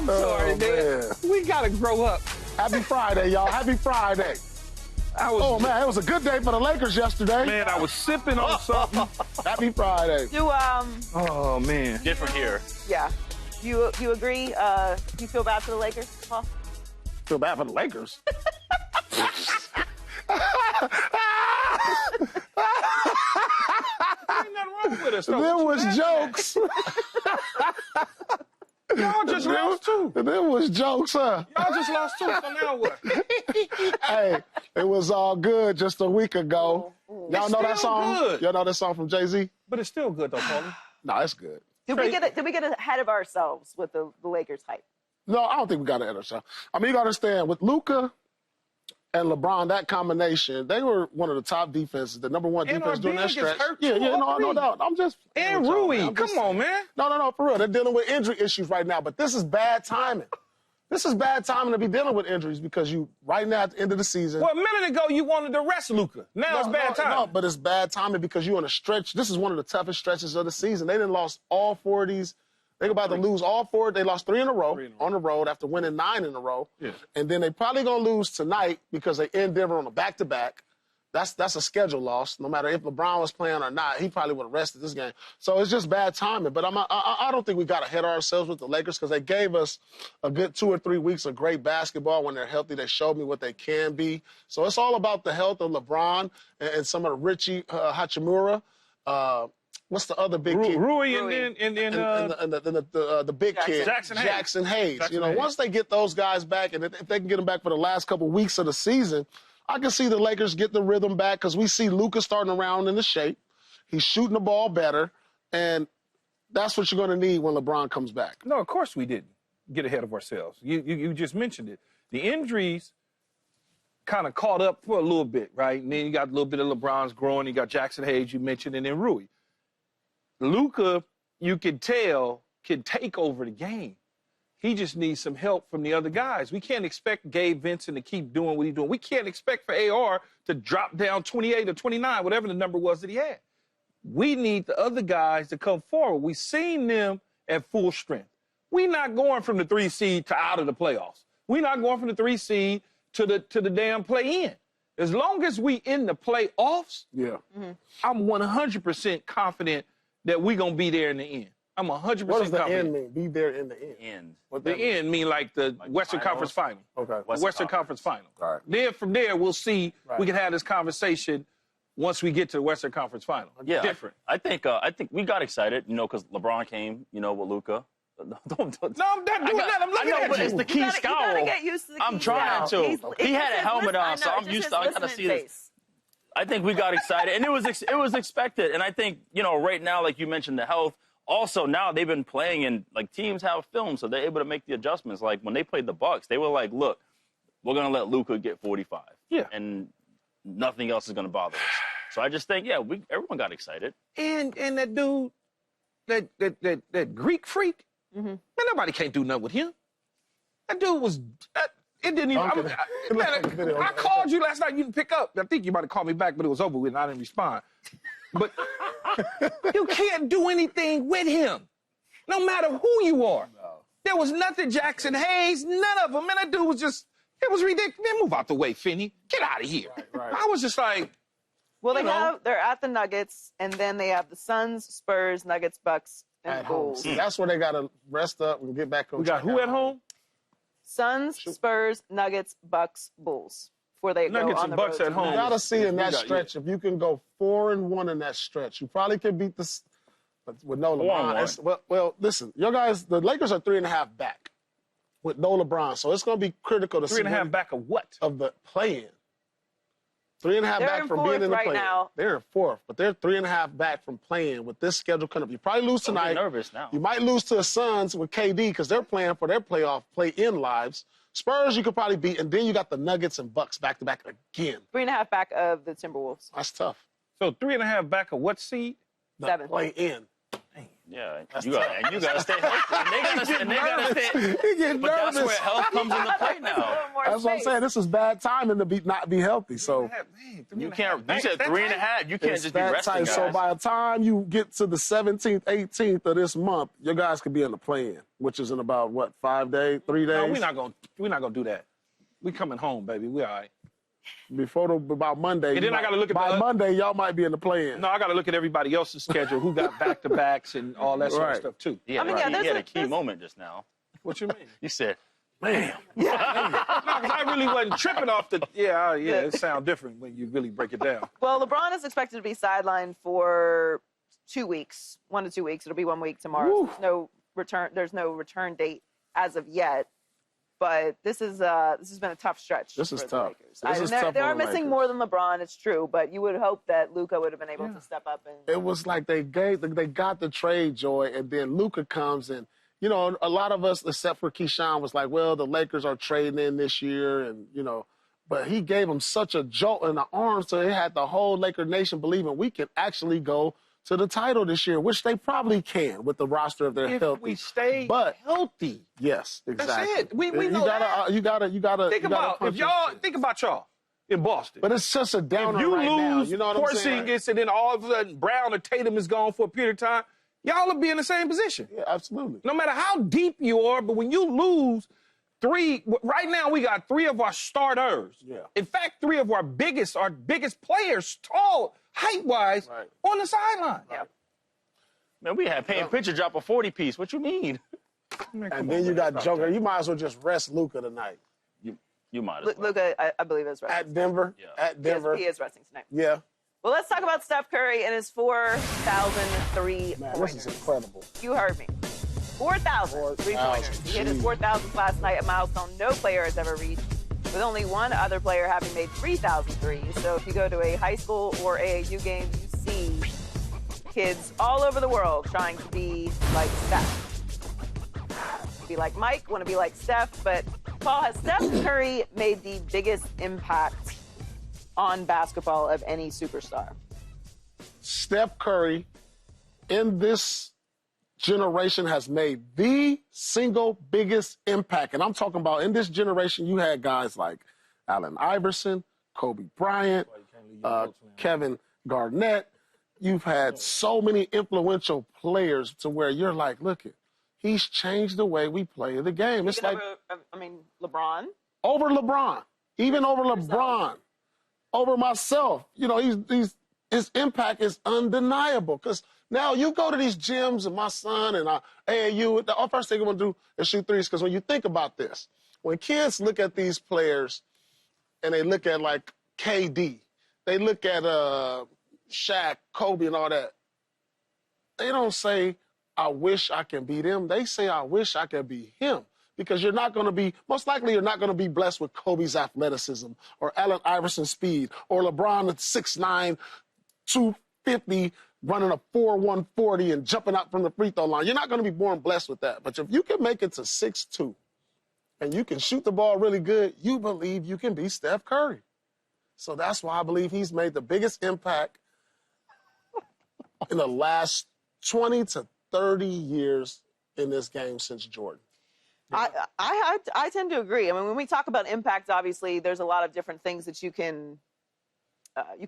I'm sorry, man. man. We got to grow up. Happy Friday, y'all. Happy Friday. Oh, man, it was a good day for the Lakers yesterday. Man, I was sipping on something. Happy Friday. Oh, man. Different here. Yeah. You agree? Do you feel bad for the Lakers, Paul? Feel bad for the Lakers. Ain't nothing wrong with us, though. There What was you jokes. Y'all just lost too. There was jokes, huh? Y'all just lost too, so now what? Hey, it was all good just a week ago. Y'all know that still song? good. Y'all know that song from Jay-Z? But it's still good, though, Paulie. No, it's good. Did we get ahead of ourselves with the Lakers hype? No, I don't think we got to enter. So, I mean, you got to understand, with Luka and LeBron, that combination, they were one of the top defenses, the number one And defense our during that big is stretch. hurt, Yeah, too, no all doubt. I'm just. And with y'all, man. Rui, I'm just come on, saying. man. No, for real. They're dealing with injury issues right now, but this is bad timing. This is bad timing to be dealing with injuries because right now at the end of the season. Well, a minute ago, you wanted to rest Luka. Now it's bad time. No, but it's bad timing because you're on a stretch. This is one of the toughest stretches of the season. They done lost all 4 of these. They're about to lose all 4. They lost 3 in a row on the road after winning 9 in a row. Yeah. And then they probably going to lose tonight because they end Denver on a back-to-back. That's a schedule loss. No matter if LeBron was playing or not, he probably would have rested this game. So it's just bad timing. But I don't think we got ahead of ourselves with the Lakers because they gave us a good 2 or 3 weeks of great basketball. When they're healthy, they showed me what they can be. So it's all about the health of LeBron and some of the Richie Hachimura. What's the other big kid? Rui and the big kid, Jackson Hayes. You know, once they get those guys back, and if they can get them back for the last couple weeks of the season, I can see the Lakers get the rhythm back because we see Luka starting around in the shape. He's shooting the ball better, and that's what you're going to need when LeBron comes back. No, of course we didn't get ahead of ourselves. You just mentioned it. The injuries kind of caught up for a little bit, right? And then you got a little bit of LeBron's growing. You got Jackson Hayes, you mentioned, and then Rui. Luka, you can tell, can take over the game. He just needs some help from the other guys. We can't expect Gabe Vincent to keep doing what he's doing. We can't expect for AR to drop down 28 or 29, whatever the number was that he had. We need the other guys to come forward. We've seen them at full strength. We're not going from the 3 seed to out of the playoffs. We're not going from the 3 seed to the damn play-in. As long as we in the playoffs, I'm 100% confident that we're going to be there in the end. I'm 100% confident. What does the end mean? Be there in the end. What the end mean like the Western Conference Final. Okay. Western Conference Final. All right. Then from there, we'll see. We can have this conversation once we get to the Western Conference Final. Yeah, different. I think we got excited, because LeBron came, with Luka. No, I'm not doing that. I'm looking at but you. it's the key scowl. You gotta get used to the I'm key trying scowl. to. He had a helmet on, so I'm used to. I gotta see this. I think we got excited, and it was expected. And I think right now, like you mentioned, the health. Also, now they've been playing, and teams have film, so they're able to make the adjustments. Like when they played the Bucks, they were like, "Look, we're gonna let Luka get 45, and nothing else is gonna bother us." So I just think, everyone got excited. And that dude, that Greek freak, man, nobody can't do nothing with him. That dude was. It didn't even. I called you last night. You didn't pick up. I think you might have called me back, but it was over with, and I didn't respond. But you can't do anything with him, no matter who you are. No. There was nothing Jackson Hayes, none of them. Man, that dude was just, it was ridiculous. Man, move out the way, Finney. Get out of here. Right. I was just like, well, they're at the Nuggets, and then they have the Suns, Spurs, Nuggets, Bucks, and Bulls. See, that's where they got to rest up and get back on. We got who at home? Suns, Spurs, Nuggets, Bucks, Bulls. Before they Nuggets go on and the Bucks road at home. You got to see in that stretch, if you can go 4-1 in that stretch, you probably can beat this with no LeBron. Well, listen, your guys, the Lakers are 3.5 back with no LeBron, so it's going to be critical to see 3.5 back of what? Of the play-in. 3.5 back from being in the play-in. Now. They're in 4th, but they're 3.5 back from playing with this schedule coming up. You probably lose tonight. I'm nervous now. You might lose to the Suns with KD because they're playing for their playoff play-in lives. Spurs you could probably beat, and then you got the Nuggets and Bucks back-to-back again. 3.5 back of the Timberwolves. That's tough. So 3.5 back of what seed? 7. Play-in. Yeah, you gotta stay healthy. And they gotta stay. He get But nervous. that's where health comes into play now. That's what I'm saying. This is bad timing to not be healthy. So You can't. You said 3.5. You can't it's just be that resting, tight. guys. So by the time you get to the 17th, 18th of this month, your guys could be in the play-in, which is in about what, 5 days, 3 days? No, we're not gonna do that. We coming home, baby. We all right. About Monday. And then I got to look at by Monday, y'all might be in the play-in. No, I got to look at everybody else's schedule, who got back-to-backs and all that sort of stuff, too. Yeah, I mean, yeah, you had a key moment just now. What you mean? You said, "Damn." No, 'cause I really wasn't tripping off the... Yeah, it sounds different when you really break it down. Well, LeBron is expected to be sidelined for 2 weeks, 1 to 2 weeks. It'll be 1 week tomorrow. So there's no return date as of yet. But this has been a tough stretch. This is for tough. The Lakers. They are missing more than LeBron. It's true, but you would hope that Luka would have been able to step up. And it was like they got the trade, Joy, and then Luka comes in. You know, a lot of us, except for Keyshawn, was like, well, the Lakers are trading in this year, and but he gave them such a jolt in the arm, so it had the whole Laker nation believing we can actually go to the title this year, which they probably can with the roster if they're healthy. If we stay healthy. Yes, exactly. That's it. We know that. You gotta think about y'all in Boston. But it's just a downer if you right now. lose You know what I'm saying? Porzingis and then all of a sudden Brown or Tatum is gone for a period of time, y'all will be in the same position. Yeah, absolutely. No matter how deep you are, but when you lose right now we got 3 of our starters. Yeah. In fact, 3 of our biggest players, tall, height-wise, on the sideline. Yeah. man, we had Payne Pritchard drop a 40-piece. What you mean? And then you got Joker. You might as well just rest Luka tonight. You might as well. Luka, I believe, is resting. At Denver. Yeah. At Denver. He is resting tonight. Yeah. Well, let's talk about Steph Curry and his 4,003 Man, pointers. this is incredible. You heard me. 4,000 3-pointers. He hit his 4,000th last night, a milestone no player has ever reached, with only one other player having made 3,000 threes. So if you go to a high school or AAU game, you see kids all over the world trying to be like Steph. Be like Mike, want to be like Steph. But, Paul, has Steph Curry made the biggest impact on basketball of any superstar? Steph Curry, in this generation, has made the single biggest impact. And I'm talking about in this generation, you had guys like Allen Iverson, Kobe Bryant, Kevin Garnett. You've had so many influential players to where you're like, look, he's changed the way we play the game. It's like LeBron. Over LeBron, even over LeBron, over myself. You know, his impact is undeniable. Because now you go to these gyms, and my son and AAU, the first thing I'm going to do is shoot threes. Because when you think about this, when kids look at these players and they look at, like, KD, they look at Shaq, Kobe, and all that, they don't say, I wish I can be them. They say, I wish I could be him. Because you're not going to be, most likely you're not going to be blessed with Kobe's athleticism or Allen Iverson's speed or LeBron at 6'9", 250, running a 4.140 and jumping out from the free throw line. You're not going to be born blessed with that. But if you can make it to 6'2", and you can shoot the ball really good, you believe you can be Steph Curry. So that's why I believe he's made the biggest impact in the last 20 to 30 years in this game since Jordan. I tend to agree. I mean, when we talk about impact, obviously, there's a lot of different things that you can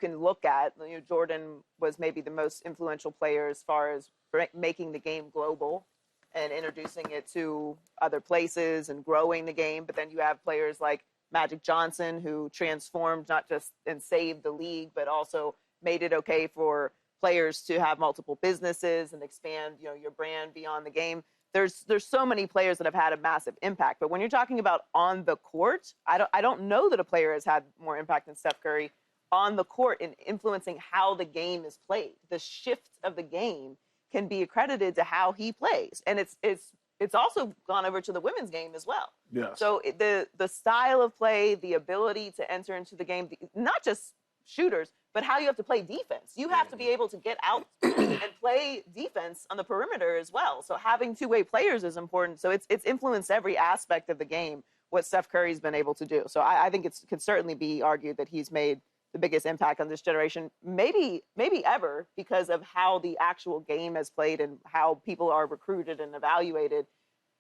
look at. You know, Jordan was maybe the most influential player as far as making the game global and introducing it to other places and growing the game. But then you have players like Magic Johnson, who transformed not just and saved the league, but also made it okay for players to have multiple businesses and expand, you know, your brand beyond the game. There's so many players that have had a massive impact. But when you're talking about on the court, I don't know that a player has had more impact than Steph Curry on the court in influencing how the game is played. The shift of the game can be accredited to how he plays. And it's also gone over to the women's game as well. Yes. So the style of play, the ability to enter into the game, not just shooters, but how you have to play defense. You have to be able to get out and play defense on the perimeter as well. So having two-way players is important. So it's influenced every aspect of the game, what Steph Curry's been able to do. So I think it could certainly be argued that he's made the biggest impact on this generation, maybe ever, because of how the actual game has played and how people are recruited and evaluated.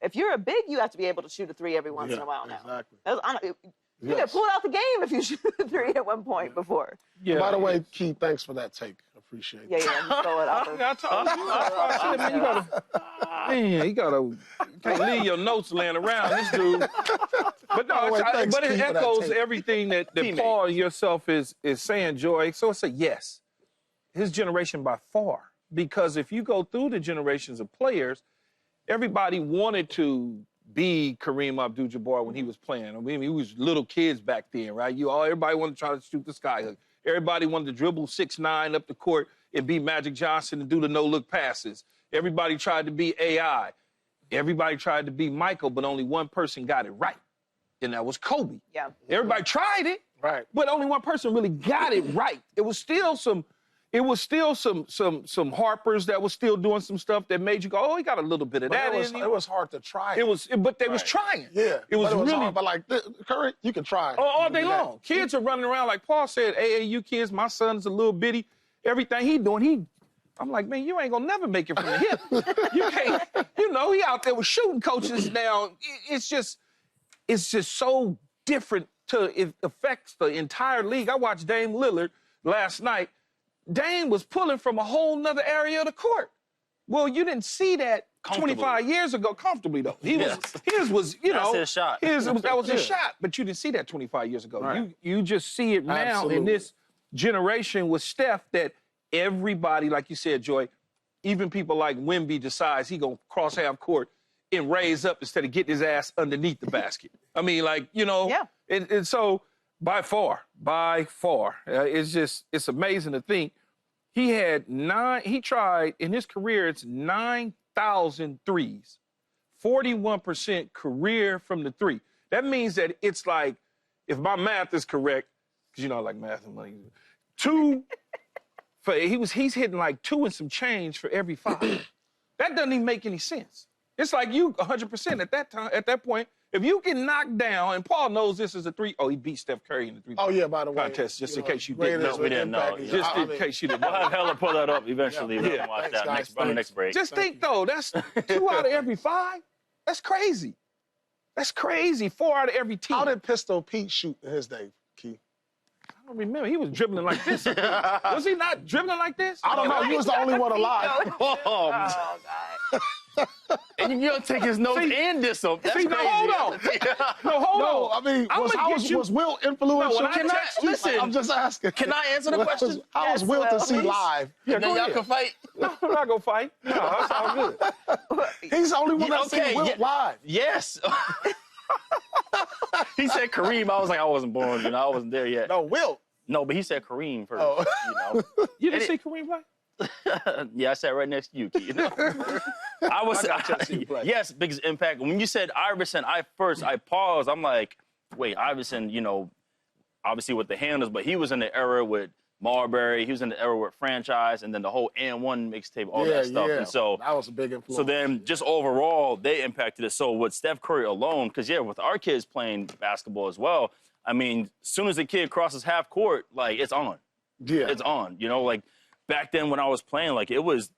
If you're a big, you have to be able to shoot a three every once in a while now. Exactly. You got pulled out the game if you shoot a three at one point before. Yeah. By the way, Key, thanks for that take. Appreciate it. Yeah, just throw it out. I told you. I said, man, you can't leave your notes laying around, this dude. But no, but it echoes everything that Paul and yourself is saying, Joy. So it's a yes. His generation by far. Because if you go through the generations of players, everybody wanted to be Kareem Abdul-Jabbar when he was playing. I mean, he was little kids back then, right? Everybody wanted to try to shoot the skyhook. Everybody wanted to dribble 6'9" up the court and be Magic Johnson and do the no-look passes. Everybody tried to be AI. Everybody tried to be Michael, but only one person got it right, and that was Kobe. Yeah. Everybody tried it, right, but only one person really got it right. It was still some Harpers that was still doing some stuff that made you go, oh, he got a little bit of that in him. It was hard to try. But they was trying. Yeah. It was really hard, but like Curry, you can try. All day long. Kids are running around like Paul said. AAU kids. My son's a little bitty. Everything he doing, I'm like, man, you ain't gonna never make it from the hip. You can't. He out there with shooting coaches now. It's just so different. It affects the entire league. I watched Dame Lillard last night. Dame was pulling from a whole nother area of the court. Well, you didn't see that 25 years ago comfortably, though. His was, That's his shot. That was his shot, but you didn't see that 25 years ago. Right. You just see it now in this generation with Steph that everybody, like you said, Joy, even people like Wemby decides he going to cross half court and raise up instead of getting his ass underneath the basket. I mean, Yeah. And so by far, it's amazing to think. He tried, in his career, it's 9,000 threes, 41% career from the three. That means that it's like, if my math is correct, because I like math and money, he's hitting like 2 and some change for every 5. That doesn't even make any sense. It's like you 100% at that point. If you get knocked down, and Paul knows this is a 3, he beat Steph Curry in the 3 by the way, contest, just in case you didn't know. We didn't know. Just in case you didn't know. We'll have Hella pull that up eventually. We'll watch that on the next break. Just think, though, that's 2 out of every 5. That's crazy. That's crazy. 4 out of every 10. How did Pistol Pete shoot in his day, Key? I don't remember. He was dribbling like this. Was he not dribbling like this? I don't know. You was the only one alive. Oh, God. And you don't take his notes and diss him. That's crazy. Hold on. Hold on. I mean, was Will influential? Listen, I'm just asking. Can I answer the question? How was Will to see live? And then y'all can fight? No, I'm not going to fight. No, that's all good. He's the only one that's seen Will live. Yes. He said Kareem. I was like, I wasn't born. I wasn't there yet. No, Will. No, but he said Kareem first. Oh. You didn't see Kareem play? Yeah, I sat right next to you, Key. I was. Yes, biggest impact. When you said Iverson, I paused. I'm like, wait, Iverson, obviously with the handles, but he was in the era with Marbury. He was in the era with Franchise, and then the whole And1 mixtape, all that stuff. And so that was a big influence. So then, just overall, they impacted it. So with Steph Curry alone, because with our kids playing basketball as well, I mean, as soon as the kid crosses half court, like it's on. Yeah, it's on. Like back then when I was playing, like it was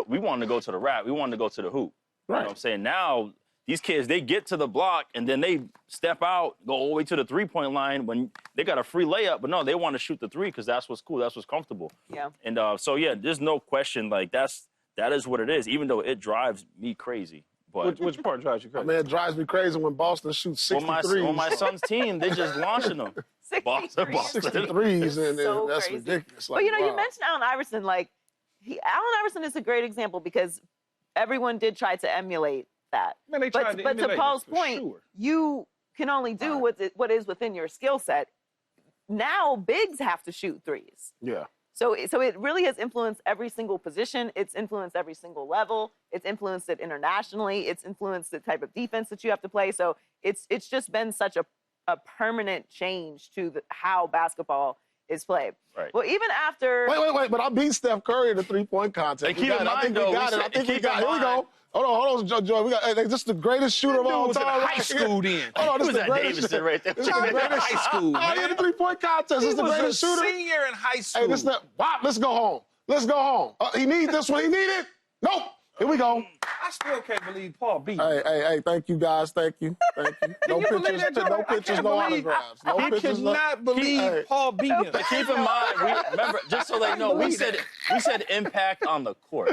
we wanted to go to the rack, we wanted to go to the hoop. Right. You know what I'm saying? Now these kids, they get to the block and then they step out, go all the way to the 3-point line when they got a free layup, but no, they want to shoot the 3 because that's what's cool, that's what's comfortable. Yeah. And there's no question, like that is what it is, even though it drives me crazy. But which part drives you crazy? Man, it drives me crazy when Boston shoots 63s. On my son's team, they just launching them. 63s, and so that's crazy. ridiculous. But you mentioned Allen Iverson. Like, Allen Iverson is a great example because everyone did try to emulate that. Man, they tried but to Paul's point, you can only do what is within your skill set. Now bigs have to shoot threes. Yeah. So it really has influenced every single position. It's influenced every single level. It's influenced it internationally. It's influenced the type of defense that you have to play. So it's just been such a permanent change to how basketball is played. Right. Well, even after... Wait. But I beat Steph Curry in the three-point contest. Hey, keep in mind, though, I think we got it. Here we go. Hold on, Joy. We got this is the greatest shooter of all time. High school then. Hold on, this Who's is the that greatest. Davidson right there? This is the greatest. High school, man. In the three-point contest. This is the greatest shooter. Senior in high school. Hey, this is not. Wow, let's go home. Let's go home. He needs this one. He need it. Nope. Here we go. I still can't believe Paul beat. Hey, thank you, guys. Thank you. No you believe pictures, that, Joey? no pictures, no autographs. No I pictures, cannot believe Paul beat him. But keep in mind, remember, just so they know, we said impact on the court.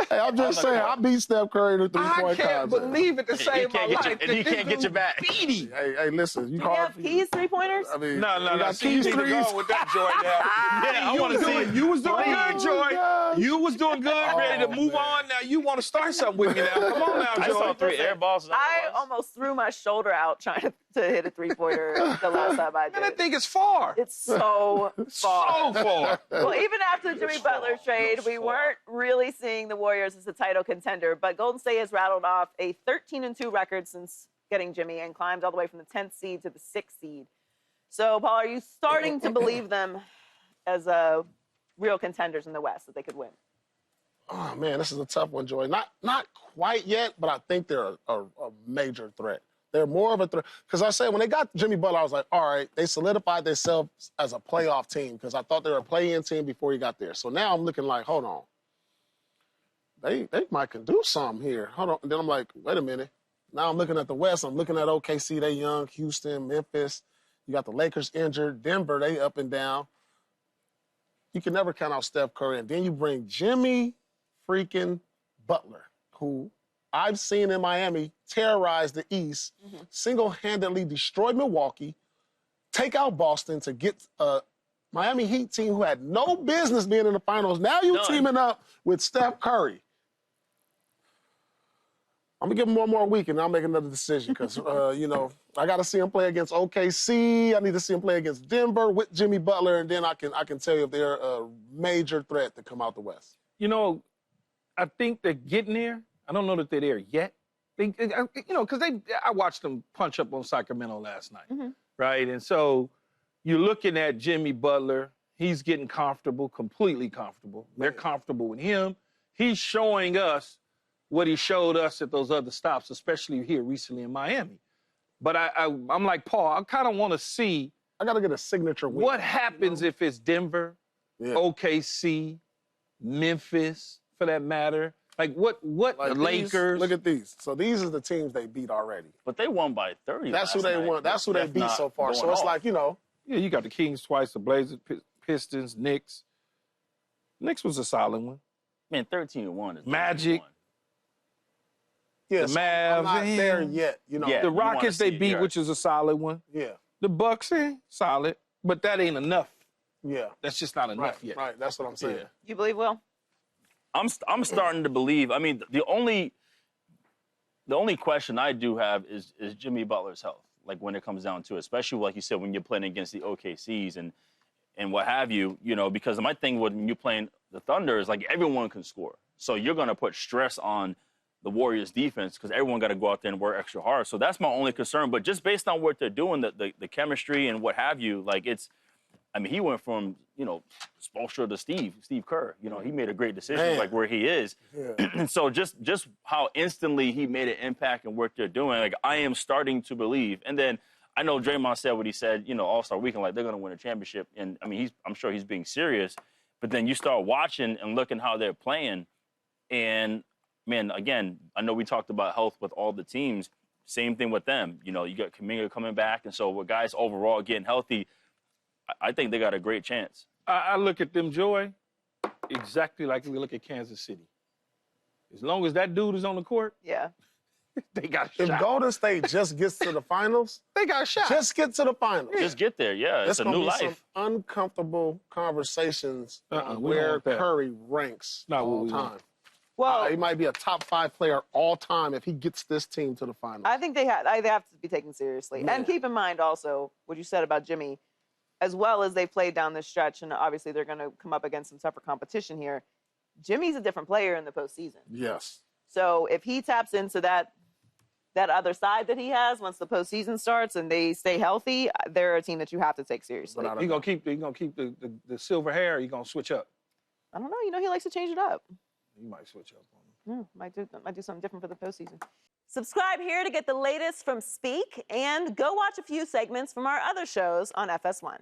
Hey, I'm just saying, I beat Steph Curry in the three-point I can't contest. believe it to save my life. And he can't get you back. Beat him. Hey, listen, you Do you have Keys three-pointers? I mean, No. you got See, you Keys need to threes. go with that, Joy. Now. I want to see it. You was doing good, Joy. gosh. You was doing good, ready to move on. Now you want to start something with me now. Come on now, I Joy. saw 3 air balls. I almost threw my shoulder out trying to hit a three-pointer the last time I did. Man, that thing is far. It's so far. So far. Well, even after the Jimmy Butler trade, we weren't really seeing the Warriors as a title contender, but Golden State has rattled off a 13-2 record since getting Jimmy and climbed all the way from the 10th seed to the 6th seed. So, Paul, are you starting to believe them as real contenders in the West, that they could win? Oh, man, this is a tough one, Joy. Not quite yet, but I think they're a major threat. They're more of a threat. Because I said, when they got Jimmy Butler, I was like, all right, they solidified themselves as a playoff team because I thought they were a play-in team before he got there. So now I'm looking like, hold on. They might can do something here. Hold on. And then I'm like, wait a minute. Now I'm looking at the West. I'm looking at OKC, they young, Houston, Memphis. You got the Lakers injured. Denver, they up and down. You can never count out Steph Curry. And then you bring Jimmy freaking Butler, who I've seen in Miami terrorize the East, single-handedly destroy Milwaukee, take out Boston to get a Miami Heat team who had no business being in the finals. Now you're teaming up with Steph Curry. I'm going to give him one more week, and I'll make another decision because, I got to see him play against OKC. I need to see him play against Denver with Jimmy Butler, and then I can tell you if they're a major threat to come out the West. I think they're getting there. I don't know that they're there yet. Because I watched them punch up on Sacramento last night, right? And so you're looking at Jimmy Butler. He's getting comfortable, completely comfortable. They're comfortable with him. He's showing us what he showed us at those other stops, especially here recently in Miami. But I'm like, Paul, I kind of want to see. I got to get a signature win. What happens if it's Denver, OKC, Memphis, for that matter? Like what the Lakers? Look at these. So these are the teams they beat already. But they won by 30. That's who they won. That's who they beat so far. So it's like, Yeah, you got the Kings twice, the Blazers, Pistons, Knicks. Knicks was a solid one. Man, 13-1 is Magic. Yeah, the Mavs. I'm not there yet. The Rockets they beat, which is a solid one. Yeah. The Bucks, solid. But that ain't enough. Yeah. That's just not enough yet. Right, that's what I'm saying. Yeah. You believe, Will? I'm starting to believe. I mean, the only question I do have is Jimmy Butler's health. Like when it comes down to it, especially like you said, when you're playing against the OKCs and what have you, because my thing when you're playing the Thunder is like everyone can score. So you're going to put stress on the Warriors defense because everyone got to go out there and work extra hard. So that's my only concern. But just based on what they're doing, the chemistry and what have you, like he went from, Spoelstra to Steve Kerr. He made a great decision, like where he is. Yeah. And so just how instantly he made an impact and what they're doing, like I am starting to believe. And then I know Draymond said what he said, All-Star Weekend, like they're going to win a championship. And I mean, I'm sure he's being serious. But then you start watching and looking how they're playing. And, man, again, I know we talked about health with all the teams. Same thing with them. You got Kuminga coming back. And so with guys overall getting healthy, I think they got a great chance. I look at them, Joy, exactly like we look at Kansas City. As long as that dude is on the court, they got a shot. If Golden State just gets to the finals, they got a shot. Just get to the finals. Just get there, yeah. It's a new life. Some uncomfortable conversations on where Curry ranks all time. Well, he might be a top 5 player all time if he gets this team to the finals. I think they have to be taken seriously. And keep in mind also what you said about Jimmy, as well as they played down this stretch, and obviously they're going to come up against some tougher competition here. Jimmy's a different player in the postseason. Yes. So if he taps into that that other side that he has once the postseason starts and they stay healthy, they're a team that you have to take seriously. He gonna keep the silver hair. Or he gonna switch up. I don't know. You know, he likes to change it up. He might switch up on him. Might do something different for the postseason. Subscribe here to get the latest from Speak, and go watch a few segments from our other shows on FS1.